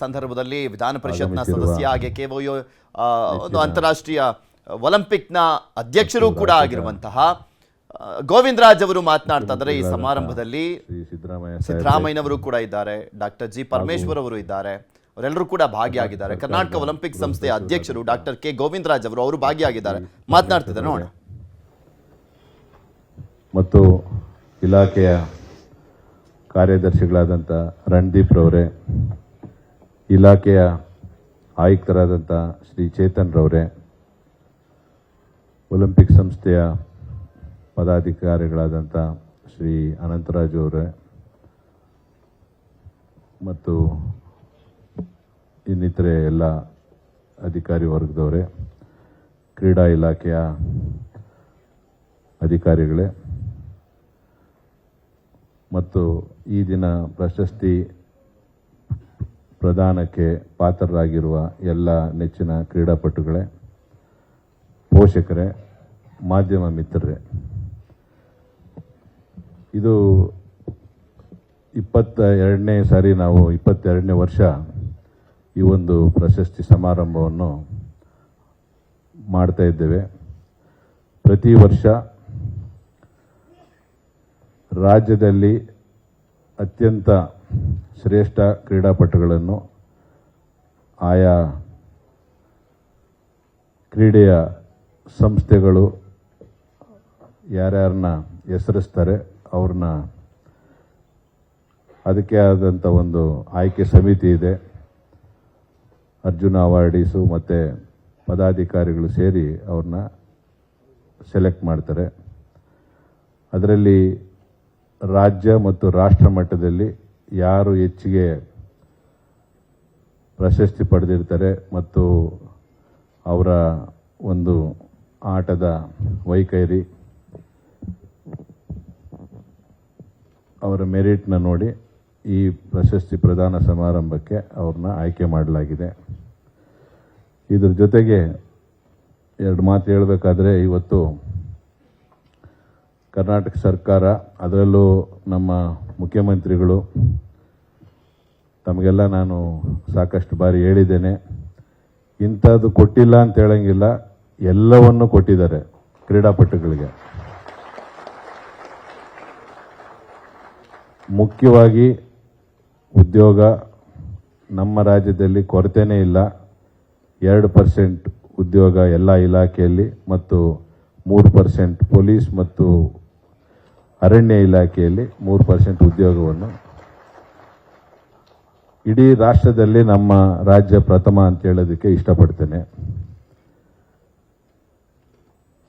ಸಂದರ್ಭದಲ್ಲಿ ವಿಧಾನ ಪರಿಷತ್ನ ಸದಸ್ಯ ಹಾಗೆ ಕೆಒಯು ಒಂದು ಅಂತಾರಾಷ್ಟ್ರೀಯ ಒಲಿಂಪಿಕ್ನ ಅಧ್ಯಕ್ಷರು ಕೂಡ ಆಗಿರುವಂತಹ ಗೋವಿಂದರಾಜ್ ಅವರು ಮಾತನಾಡ್ತಾ ಇದ್ದಾರೆ. ಈ ಸಮಾರಂಭದಲ್ಲಿ ಸಿದ್ದರಾಮಯ್ಯನವರು ಕೂಡ ಇದ್ದಾರೆ, ಡಾಕ್ಟರ್ ಜಿ ಪರಮೇಶ್ವರ್ ಅವರು ಇದ್ದಾರೆ, ಅವರೆಲ್ಲರೂ ಕೂಡ ಭಾಗಿಯಾಗಿದ್ದಾರೆ. ಕರ್ನಾಟಕ ಒಲಿಂಪಿಕ್ ಸಂಸ್ಥೆಯ ಅಧ್ಯಕ್ಷರು ಡಾಕ್ಟರ್ ಕೆ ಗೋವಿಂದರಾಜ್ ಅವರು ಭಾಗಿಯಾಗಿದ್ದಾರೆ. ಮಾತನಾಡ್ತಿದ್ದಾರೆ ನೋಡೋಣ. ಮತ್ತು ಇಲಾಖೆಯ ಕಾರ್ಯದರ್ಶಿಗಳಾದಂಥ ರಣದೀಪ್ ರವರೇ, ಇಲಾಖೆಯ ಆಯುಕ್ತರಾದಂಥ ಶ್ರೀ ಚೇತನ್ ರವರೇ, ಒಲಿಂಪಿಕ್ ಸಂಸ್ಥೆಯ ಪದಾಧಿಕಾರಿಗಳಾದಂಥ ಶ್ರೀ ಅನಂತರಾಜ್ ಅವರೇ ಮತ್ತು ಇನ್ನಿತರೆ ಎಲ್ಲ ಅಧಿಕಾರಿ ವರ್ಗದವರೇ, ಕ್ರೀಡಾ ಇಲಾಖೆಯ ಅಧಿಕಾರಿಗಳೇ ಮತ್ತು ಈ ದಿನ ಪ್ರಶಸ್ತಿ ಪ್ರದಾನಕ್ಕೆ ಪಾತ್ರರಾಗಿರುವ ಎಲ್ಲ ನೆಚ್ಚಿನ ಕ್ರೀಡಾಪಟುಗಳೇ, ಪೋಷಕರೇ, ಮಾಧ್ಯಮ ಮಿತ್ರರೇ, ಇದು 22ನೇ ಸಾರಿ ನಾವು 22ನೇ ವರ್ಷ ಈ ಒಂದು ಪ್ರಶಸ್ತಿ ಸಮಾರಂಭವನ್ನು ಮಾಡ್ತಾ ಇದ್ದೇವೆ. ಪ್ರತಿ ವರ್ಷ ರಾಜ್ಯದಲ್ಲಿ ಅತ್ಯಂತ ಶ್ರೇಷ್ಠ ಕ್ರೀಡಾಪಟುಗಳನ್ನು ಆಯಾ ಕ್ರೀಡೆಯ ಸಂಸ್ಥೆಗಳು ಯಾರ್ಯಾರನ್ನ ಹೆಸರಿಸ್ತಾರೆ ಅವ್ರನ್ನ ಅದಕ್ಕೆ ಆದಂಥ ಒಂದು ಆಯ್ಕೆ ಸಮಿತಿ ಇದೆ. ಅರ್ಜುನ ಅವಾರ್ಡೀಸು ಮತ್ತು ಪದಾಧಿಕಾರಿಗಳು ಸೇರಿ ಅವ್ರನ್ನ ಸೆಲೆಕ್ಟ್ ಮಾಡ್ತಾರೆ. ಅದರಲ್ಲಿ ರಾಜ್ಯ ಮತ್ತು ರಾಷ್ಟ್ರ ಮಟ್ಟದಲ್ಲಿ ಯಾರು ಹೆಚ್ಚಿಗೆ ಪ್ರಶಸ್ತಿ ಪಡೆದಿರ್ತಾರೆ ಮತ್ತು ಅವರ ಒಂದು ಆಟದ ವೈಖರಿ, ಅವರ ಮೆರಿಟ್ನ ನೋಡಿ ಈ ಪ್ರಶಸ್ತಿ ಪ್ರದಾನ ಸಮಾರಂಭಕ್ಕೆ ಅವ್ರನ್ನ ಆಯ್ಕೆ ಮಾಡಲಾಗಿದೆ. ಇದ್ರ ಜೊತೆಗೆ ಎರಡು ಮಾತು ಹೇಳಬೇಕಾದ್ರೆ, ಇವತ್ತು ಕರ್ನಾಟಕ ಸರ್ಕಾರ, ಅದರಲ್ಲೂ ನಮ್ಮ ಮುಖ್ಯಮಂತ್ರಿಗಳು, ತಮಗೆಲ್ಲ ನಾನು ಸಾಕಷ್ಟು ಬಾರಿ ಹೇಳಿದ್ದೇನೆ, ಇಂಥದ್ದು ಕೊಟ್ಟಿಲ್ಲ ಅಂತ ಹೇಳಂಗಿಲ್ಲ, ಎಲ್ಲವನ್ನು ಕೊಟ್ಟಿದ್ದಾರೆ ಕ್ರೀಡಾಪಟುಗಳಿಗೆ. ಮುಖ್ಯವಾಗಿ ಉದ್ಯೋಗ ನಮ್ಮ ರಾಜ್ಯದಲ್ಲಿ ಕೊರತೆನೇ ಇಲ್ಲ. 2% ಉದ್ಯೋಗ ಎಲ್ಲ ಇಲಾಖೆಯಲ್ಲಿ ಮತ್ತು 3% ಪೊಲೀಸ್ ಮತ್ತು ಅರಣ್ಯ ಇಲಾಖೆಯಲ್ಲಿ 3% ಉದ್ಯೋಗವನ್ನು ಇಡೀ ರಾಷ್ಟ್ರದಲ್ಲಿ ನಮ್ಮ ರಾಜ್ಯ ಪ್ರಥಮ ಅಂತ ಹೇಳೋದಕ್ಕೆ ಇಷ್ಟಪಡ್ತೇನೆ.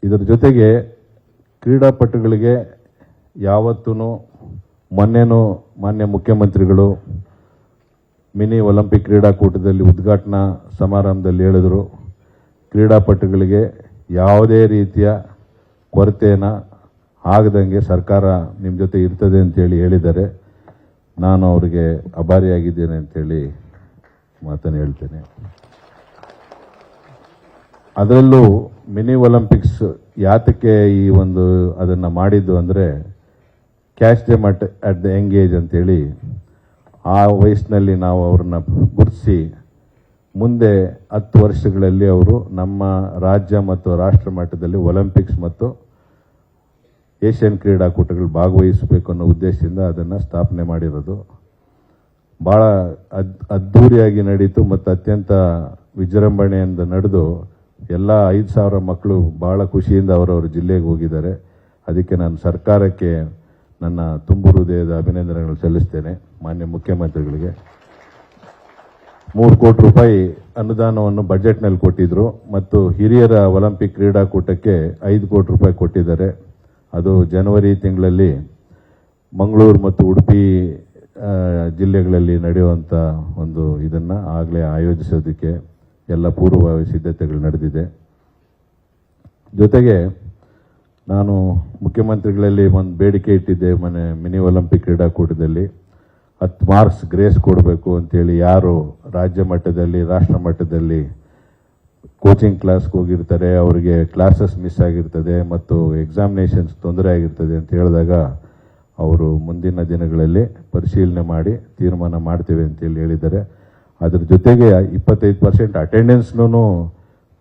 ಇದರ ಜೊತೆಗೆ ಕ್ರೀಡಾಪಟುಗಳಿಗೆ ಯಾವತ್ತೂ ಮೊನ್ನೆನೂ ಮಾನ್ಯ ಮುಖ್ಯಮಂತ್ರಿಗಳು ಮಿನಿ ಒಲಿಂಪಿಕ್ ಕ್ರೀಡಾಕೂಟದಲ್ಲಿ ಉದ್ಘಾಟನಾ ಸಮಾರಂಭದಲ್ಲಿ ಹೇಳಿದರು, ಕ್ರೀಡಾಪಟುಗಳಿಗೆ ಯಾವುದೇ ರೀತಿಯ ಕೊರತೆಯನ್ನು ಆಗದಂಗೆ ಸರ್ಕಾರ ನಿಮ್ಮ ಜೊತೆ ಇರ್ತದೆ ಅಂತೇಳಿ ಹೇಳಿದ್ದಾರೆ. ನಾನು ಅವರಿಗೆ ಆಭಾರಿಯಾಗಿದ್ದೇನೆ ಅಂತೇಳಿ ಮಾತನ್ನು ಹೇಳ್ತೇನೆ. ಅದರಲ್ಲೂ ಮಿನಿ ಒಲಿಂಪಿಕ್ಸ್ ಯಾತಕ್ಕೆ ಈ ಒಂದು ಅದನ್ನು ಮಾಡಿದ್ದು ಅಂದರೆ, catch them at the Young age ಅಂತೇಳಿ ಆ ವಯಸ್ಸಿನಲ್ಲಿ ನಾವು ಅವ್ರನ್ನ ಗುರುತಿಸಿ ಮುಂದೆ 10 ವರ್ಷಗಳಲ್ಲಿ ಅವರು ನಮ್ಮ ರಾಜ್ಯ ಮತ್ತು ರಾಷ್ಟ್ರ ಮಟ್ಟದಲ್ಲಿ ಒಲಿಂಪಿಕ್ಸ್ ಮತ್ತು ಏಷ್ಯನ್ ಕ್ರೀಡಾಕೂಟಗಳು ಭಾಗವಹಿಸಬೇಕು ಅನ್ನೋ ಉದ್ದೇಶದಿಂದ ಅದನ್ನು ಸ್ಥಾಪನೆ ಮಾಡಿರೋದು. ಭಾಳ ಅದ್ಧೂರಿಯಾಗಿ ನಡೀತು ಮತ್ತು ಅತ್ಯಂತ ವಿಜೃಂಭಣೆಯಿಂದ ನಡೆದು ಎಲ್ಲ 5,000 ಮಕ್ಕಳು ಭಾಳ ಖುಷಿಯಿಂದ ಅವರವ್ರ ಜಿಲ್ಲೆಗೆ ಹೋಗಿದ್ದಾರೆ. ಅದಕ್ಕೆ ನಾನು ಸರ್ಕಾರಕ್ಕೆ ನನ್ನ ತುಂಬು ಹೃದಯದ ಅಭಿನಂದನೆಗಳು ಸಲ್ಲಿಸ್ತೇನೆ. ಮಾನ್ಯ ಮುಖ್ಯಮಂತ್ರಿಗಳಿಗೆ 3 ಕೋಟಿ ರೂಪಾಯಿ ಅನುದಾನವನ್ನು ಬಜೆಟ್ನಲ್ಲಿ ಕೊಟ್ಟಿದ್ದರು ಮತ್ತು ಹಿರಿಯರ ಒಲಿಂಪಿಕ್ ಕ್ರೀಡಾಕೂಟಕ್ಕೆ 5 ಕೋಟಿ ರೂಪಾಯಿ ಕೊಟ್ಟಿದ್ದಾರೆ. ಅದು ಜನವರಿ ತಿಂಗಳಲ್ಲಿ ಮಂಗಳೂರು ಮತ್ತು ಉಡುಪಿ ಜಿಲ್ಲೆಗಳಲ್ಲಿ ನಡೆಯುವಂಥ ಒಂದು ಇದನ್ನು ಆಗಲೇ ಆಯೋಜಿಸೋದಕ್ಕೆ ಎಲ್ಲ ಪೂರ್ವಭಾವಿ ಸಿದ್ಧತೆಗಳು ನಡೆದಿದೆ. ಜೊತೆಗೆ ನಾನು ಮುಖ್ಯಮಂತ್ರಿಗಳಲ್ಲಿ ಒಂದು ಬೇಡಿಕೆ ಇಟ್ಟಿದ್ದೆ, ಮಿನಿ ಒಲಿಂಪಿಕ್ ಕ್ರೀಡಾಕೂಟದಲ್ಲಿ 10 ಮಾರ್ಕ್ಸ್ ಗ್ರೇಸ್ ಕೊಡಬೇಕು ಅಂತೇಳಿ ಯಾರು ರಾಜ್ಯ ಮಟ್ಟದಲ್ಲಿ ರಾಷ್ಟ್ರ ಮಟ್ಟದಲ್ಲಿ ಕೋಚಿಂಗ್ ಕ್ಲಾಸ್ಗೆ ಹೋಗಿರ್ತಾರೆ, ಅವರಿಗೆ ಕ್ಲಾಸಸ್ ಮಿಸ್ ಆಗಿರ್ತದೆ ಮತ್ತು ಎಕ್ಸಾಮಿನೇಷನ್ಸ್ ತೊಂದರೆ ಆಗಿರ್ತದೆ ಅಂತ ಹೇಳಿದಾಗ ಅವರು ಮುಂದಿನ ದಿನಗಳಲ್ಲಿ ಪರಿಶೀಲನೆ ಮಾಡಿ ತೀರ್ಮಾನ ಮಾಡ್ತೇವೆ ಅಂತೇಳಿ ಹೇಳಿದ್ದಾರೆ. ಅದ್ರ ಜೊತೆಗೆ 25% ಅಟೆಂಡೆನ್ಸ್ನೂ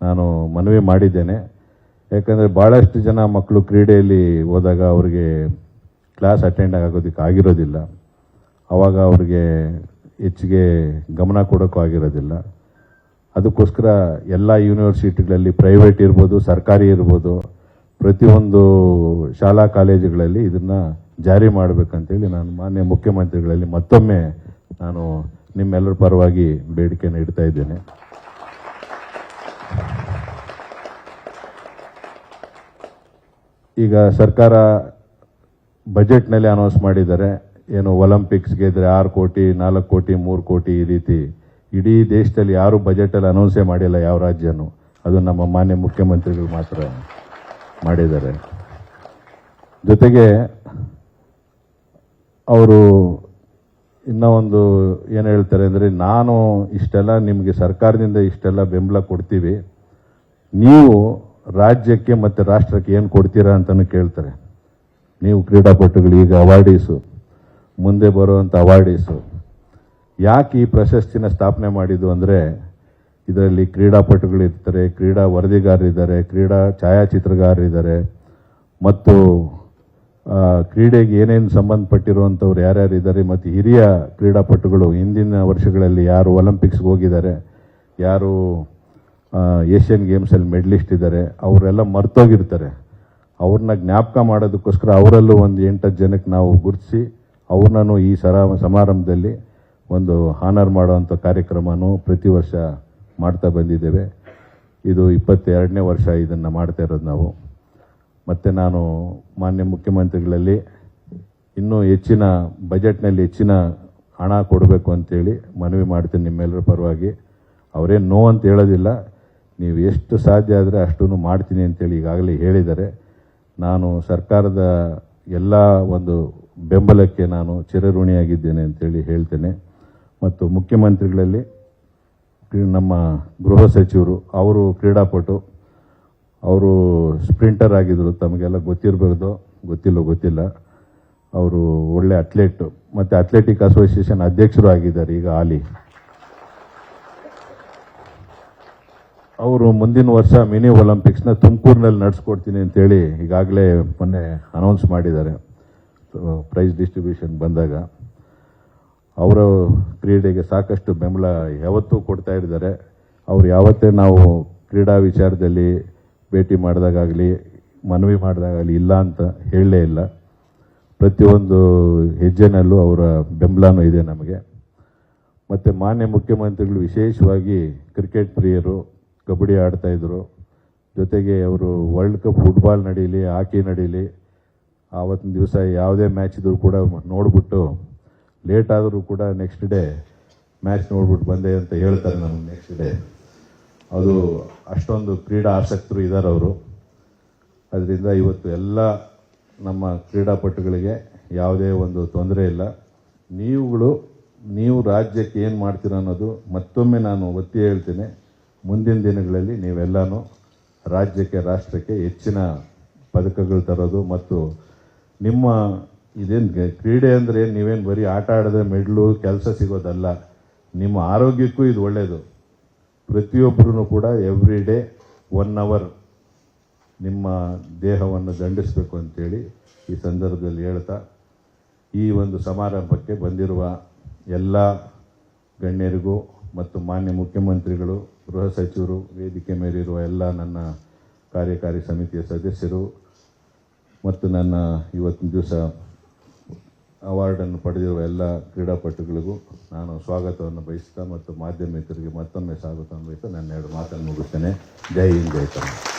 ನಾನು ಮನವಿ ಮಾಡಿದ್ದೇನೆ. ಯಾಕಂದರೆ ಭಾಳಷ್ಟು ಜನ ಮಕ್ಕಳು ಕ್ರೀಡೆಯಲ್ಲಿ ಹೋದಾಗ ಅವ್ರಿಗೆ ಕ್ಲಾಸ್ ಅಟೆಂಡ್ ಆಗೋದಕ್ಕೆ ಆಗಿರೋದಿಲ್ಲ. ಆವಾಗ ಅವ್ರಿಗೆ ಹೆಚ್ಚಿಗೆ ಗಮನ ಕೊಡೋಕ್ಕೂ ಆಗಿರೋದಿಲ್ಲ. ಅದಕ್ಕೋಸ್ಕರ ಎಲ್ಲ ಯೂನಿವರ್ಸಿಟಿಗಳಲ್ಲಿ ಪ್ರೈವೇಟ್ ಇರ್ಬೋದು, ಸರ್ಕಾರಿ ಇರ್ಬೋದು, ಪ್ರತಿಯೊಂದು ಶಾಲಾ ಕಾಲೇಜುಗಳಲ್ಲಿ ಇದನ್ನು ಜಾರಿ ಮಾಡಬೇಕಂತೇಳಿ ನಾನು ಮಾನ್ಯ ಮುಖ್ಯಮಂತ್ರಿಗಳಲ್ಲಿ ಮತ್ತೊಮ್ಮೆ ನಾನು ನಿಮ್ಮೆಲ್ಲರ ಪರವಾಗಿ ಬೇಡಿಕೆಯನ್ನು ಇಡ್ತಾ ಇದ್ದೇನೆ. ಈಗ ಸರ್ಕಾರ ಬಜೆಟ್ನಲ್ಲಿ ಅನೌನ್ಸ್ ಮಾಡಿದ್ದಾರೆ, ಏನು ಒಲಿಂಪಿಕ್ಸ್ ಗೆದ್ರೆ 6 ಕೋಟಿ, 4 ಕೋಟಿ, 3 ಕೋಟಿ ಈ ರೀತಿ ಇಡೀ ದೇಶದಲ್ಲಿ ಯಾರು ಬಜೆಟಲ್ಲಿ ಅನೌನ್ಸೇ ಮಾಡಿಲ್ಲ ಯಾವ ರಾಜ್ಯನೂ. ಅದು ನಮ್ಮ ಮಾನ್ಯ ಮುಖ್ಯಮಂತ್ರಿಗಳು ಮಾತ್ರ ಮಾಡಿದ್ದಾರೆ. ಜೊತೆಗೆ ಅವರು ಇನ್ನೂ ಒಂದು ಏನು ಹೇಳ್ತಾರೆ ಅಂದರೆ, ನಾನು ಇಷ್ಟೆಲ್ಲ ನಿಮಗೆ ಸರ್ಕಾರದಿಂದ ಇಷ್ಟೆಲ್ಲ ಬೆಂಬಲ ಕೊಡ್ತೀವಿ, ನೀವು ರಾಜ್ಯಕ್ಕೆ ಮತ್ತು ರಾಷ್ಟ್ರಕ್ಕೆ ಏನು ಕೊಡ್ತೀರಾ ಅಂತಲೂ ಕೇಳ್ತಾರೆ. ನೀವು ಕ್ರೀಡಾಪಟುಗಳು ಈಗ ಅವಾರ್ಡೀಸು, ಮುಂದೆ ಬರುವಂಥ ಅವಾರ್ಡೀಸು ಯಾಕೆ ಈ ಪ್ರಶಸ್ತಿನ ಸ್ಥಾಪನೆ ಮಾಡಿದ್ದು ಅಂದರೆ, ಇದರಲ್ಲಿ ಕ್ರೀಡಾಪಟುಗಳಿರ್ತಾರೆ, ಕ್ರೀಡಾ ವರದಿಗಾರರಿದ್ದಾರೆ, ಕ್ರೀಡಾ ಛಾಯಾಚಿತ್ರಗಾರರಿದ್ದಾರೆ, ಮತ್ತು ಕ್ರೀಡೆಗೆ ಏನೇನು ಸಂಬಂಧಪಟ್ಟಿರುವಂಥವ್ರು ಯಾರ್ಯಾರಿದ್ದಾರೆ, ಮತ್ತು ಹಿರಿಯ ಕ್ರೀಡಾಪಟುಗಳು ಹಿಂದಿನ ವರ್ಷಗಳಲ್ಲಿ ಯಾರು ಒಲಿಂಪಿಕ್ಸ್ಗೆ ಹೋಗಿದ್ದಾರೆ, ಯಾರು ಏಷ್ಯನ್ ಗೇಮ್ಸಲ್ಲಿ ಮೆಡಲಿಸ್ಟ್ ಇದ್ದಾರೆ, ಅವರೆಲ್ಲ ಮರ್ತೋಗಿರ್ತಾರೆ. ಅವ್ರನ್ನ ಜ್ಞಾಪಕ ಮಾಡೋದಕ್ಕೋಸ್ಕರ ಅವರಲ್ಲೂ ಒಂದು 8-10 ಜನಕ್ಕೆ ನಾವು ಗುರುತಿಸಿ ಅವ್ರನ್ನೂ ಈ ಸಮಾರಂಭದಲ್ಲಿ ಒಂದು ಹಾನರ್ ಮಾಡುವಂಥ ಕಾರ್ಯಕ್ರಮನೂ ಪ್ರತಿ ವರ್ಷ ಮಾಡ್ತಾ ಬಂದಿದ್ದೇವೆ. ಇದು 22ನೇ ವರ್ಷ ಇದನ್ನು ಮಾಡ್ತಾ ಇರೋದು ನಾವು. ಮತ್ತು ನಾನು ಮಾನ್ಯ ಮುಖ್ಯಮಂತ್ರಿಗಳಲ್ಲಿ ಇನ್ನೂ ಹೆಚ್ಚಿನ ಬಜೆಟ್ನಲ್ಲಿ ಹೆಚ್ಚಿನ ಹಣ ಕೊಡಬೇಕು ಅಂತೇಳಿ ಮನವಿ ಮಾಡ್ತೀನಿ ನಿಮ್ಮೆಲ್ಲರ ಪರವಾಗಿ. ಅವರೇನು ನೋ ಅಂತ ಹೇಳೋದಿಲ್ಲ, ನೀವು ಎಷ್ಟು ಸಾಧ್ಯ ಆದರೆ ಅಷ್ಟೂ ಮಾಡ್ತೀನಿ ಅಂತೇಳಿ ಈಗಾಗಲೇ ಹೇಳಿದ್ದಾರೆ. ನಾನು ಸರ್ಕಾರದ ಎಲ್ಲ ಒಂದು ಬೆಂಬಲಕ್ಕೆ ನಾನು ಚಿರಋಣಿಯಾಗಿದ್ದೇನೆ ಅಂತೇಳಿ ಹೇಳ್ತೇನೆ. ಮತ್ತು ಮುಖ್ಯಮಂತ್ರಿಗಳಲ್ಲಿ ನಮ್ಮ ಗೃಹ ಸಚಿವರು, ಅವರು ಕ್ರೀಡಾಪಟು, ಅವರು ಸ್ಪ್ರಿಂಟರ್ ಆಗಿದ್ದರು, ತಮಗೆಲ್ಲ ಗೊತ್ತಿರಬಹುದು, ಗೊತ್ತಿಲ್ಲ. ಅವರು ಒಳ್ಳೆ ಅಥ್ಲೆಟ್ ಮತ್ತು ಅಥ್ಲೆಟಿಕ್ ಅಸೋಸಿಯೇಷನ್ ಅಧ್ಯಕ್ಷರು ಆಗಿದ್ದಾರೆ ಈಗ ಹಾಲಿ. ಅವರು ಮುಂದಿನ ವರ್ಷ ಮಿನಿ ಒಲಿಂಪಿಕ್ಸ್ನ ತುಮಕೂರಿನಲ್ಲಿ ನಡೆಸ್ಕೊಡ್ತೀನಿ ಅಂತೇಳಿ ಈಗಾಗಲೇ ಮೊನ್ನೆ ಅನೌನ್ಸ್ ಮಾಡಿದ್ದಾರೆ. ಪ್ರೈಸ್ ಡಿಸ್ಟ್ರಿಬ್ಯೂಷನ್ ಬಂದಾಗ ಅವರ ಕ್ರೀಡೆಗೆ ಸಾಕಷ್ಟು ಬೆಂಬಲ ಯಾವತ್ತೂ ಕೊಡ್ತಾ ಇದ್ದಾರೆ. ಅವ್ರು ಯಾವತ್ತೇ ನಾವು ಕ್ರೀಡಾ ವಿಚಾರದಲ್ಲಿ ಭೇಟಿ ಮಾಡಿದಾಗಲಿ ಮನವಿ ಮಾಡಿದಾಗಲಿ ಇಲ್ಲ ಅಂತ ಹೇಳಲೇ ಇಲ್ಲ. ಪ್ರತಿಯೊಂದು ಹೆಜ್ಜೆನಲ್ಲೂ ಅವರ ಬೆಂಬಲನೂ ಇದೆ ನಮಗೆ. ಮತ್ತು ಮಾನ್ಯ ಮುಖ್ಯಮಂತ್ರಿಗಳು ವಿಶೇಷವಾಗಿ ಕ್ರಿಕೆಟ್ ಪ್ರಿಯರು, ಕಬಡ್ಡಿ ಆಡ್ತಾಯಿದ್ರು. ಜೊತೆಗೆ ಅವರು ವರ್ಲ್ಡ್ ಕಪ್ ಫುಟ್ಬಾಲ್ ನಡೀಲಿ, ಹಾಕಿ ನಡೀಲಿ, ಆವತ್ತಿನ ದಿವಸ ಯಾವುದೇ ಮ್ಯಾಚ್ ಇದ್ರೂ ಕೂಡ ನೋಡಿಬಿಟ್ಟು ಲೇಟ್ ಆದರೂ ಕೂಡ ನೆಕ್ಸ್ಟ್ ಡೇ ಮ್ಯಾಚ್ ನೋಡ್ಬಿಟ್ಟು ಬಂದೆ ಅಂತ ಹೇಳ್ತಾರೆ ನಮಗೆ ನೆಕ್ಸ್ಟ್ ಡೇ. ಅದು ಅಷ್ಟೊಂದು ಕ್ರೀಡಾ ಆಸಕ್ತರು ಇದ್ದಾರೆ ಅವರು. ಅದರಿಂದ ಇವತ್ತು ಎಲ್ಲ ನಮ್ಮ ಕ್ರೀಡಾಪಟುಗಳಿಗೆ ಯಾವುದೇ ಒಂದು ತೊಂದರೆ ಇಲ್ಲ. ನೀವು ರಾಜ್ಯಕ್ಕೆ ಏನು ಮಾಡ್ತೀರ ಅನ್ನೋದು ಮತ್ತೊಮ್ಮೆ ನಾನು ಒತ್ತಿ ಹೇಳ್ತೇನೆ. ಮುಂದಿನ ದಿನಗಳಲ್ಲಿ ನೀವೆಲ್ಲನೂ ರಾಜ್ಯಕ್ಕೆ, ರಾಷ್ಟ್ರಕ್ಕೆ ಹೆಚ್ಚಿನ ಪದಕಗಳು ತರೋದು, ಮತ್ತು ನಿಮ್ಮ ಇದೇನು ಕ್ರೀಡೆ ಅಂದರೆ ನೀವೇನು ಬರೀ ಆಟ ಆಡಿದ್ರೆ ಮೆಡ್ಲು ಕೆಲಸ ಸಿಗೋದಲ್ಲ, ನಿಮ್ಮ ಆರೋಗ್ಯಕ್ಕೂ ಇದು ಒಳ್ಳೆಯದು. ಪ್ರತಿಯೊಬ್ಬರೂ ಕೂಡ ಎವ್ರಿ ಡೇ 1 hour ನಿಮ್ಮ ದೇಹವನ್ನು ದಂಡಿಸಬೇಕು ಅಂತೇಳಿ ಈ ಸಂದರ್ಭದಲ್ಲಿ ಹೇಳ್ತಾ, ಈ ಒಂದು ಸಮಾರಂಭಕ್ಕೆ ಬಂದಿರುವ ಎಲ್ಲ ಗಣ್ಯರಿಗೂ ಮತ್ತು ಮಾನ್ಯ ಮುಖ್ಯಮಂತ್ರಿಗಳು, ಗೃಹ ಸಚಿವರು, ವೇದಿಕೆ ಮೇಲಿರುವ ಎಲ್ಲ ನನ್ನ ಕಾರ್ಯಕಾರಿ ಸಮಿತಿಯ ಸದಸ್ಯರು ಮತ್ತು ನನ್ನ ಇವತ್ತಿನ ದಿವಸ ಅವಾರ್ಡನ್ನು ಪಡೆದಿರುವ ಎಲ್ಲ ಕ್ರೀಡಾಪಟುಗಳಿಗೂ ನಾನು ಸ್ವಾಗತವನ್ನು ಬಯಸ್ತಾ ಮತ್ತು ಮಾಧ್ಯಮಿಕರಿಗೆ ಮತ್ತೊಮ್ಮೆ ಸ್ವಾಗತವನ್ನು ಬಯಸ್ತಾ ನನ್ನ 2 ಮಾತನ್ನು ಮುಗಿಸ್ತೇನೆ. ಜೈ ಹಿಂದ್, ಜೈ ಕರ್ನಾಟಕ.